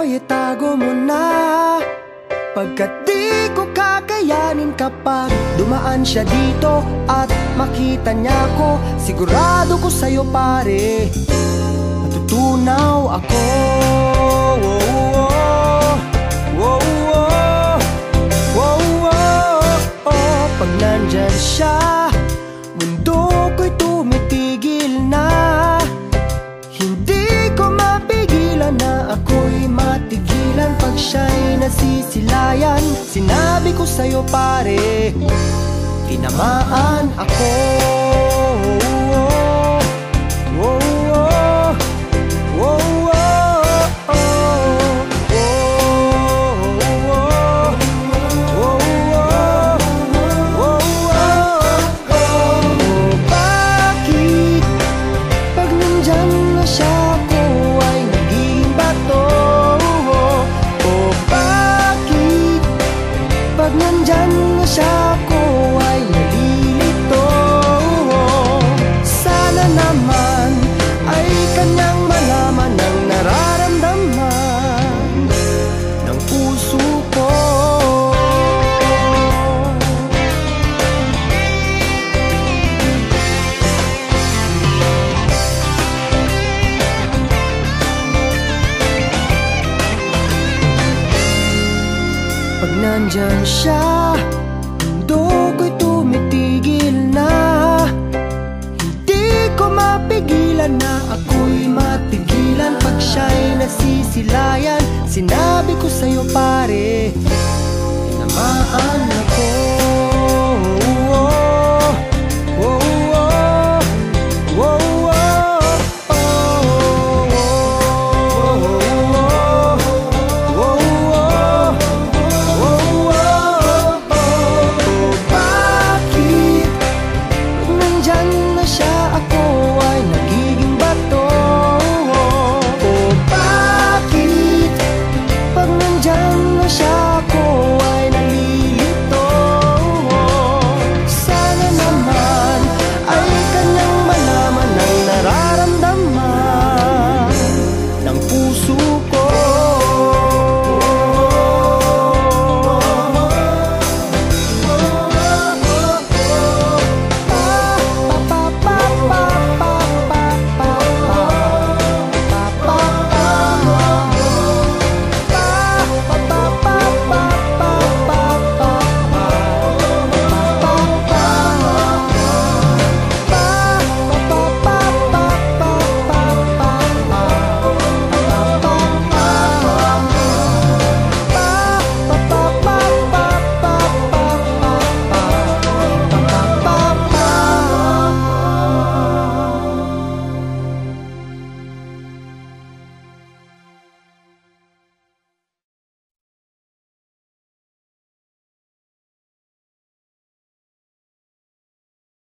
ako'y itago mo na, pagkat di ko kakayanin kapag dumaan siya dito at makita niya ko. Sigurado ko sa'yo pare, matutunaw ako. Pag nandyan siya, mundo ko'y tumitigil na. Hindi ko mapigilan na ako'y matigilan pag siya'y nasisilayan. Sinabi ko sa'yo pare, tinamaan ako. Pag nandyan siya, mundo ko'y tumitigil na. Hindi ko mapigilan na ako'y matigilan pag siya'y nasisilayan. Sinabi ko sa'yo pare, tinamaan ako.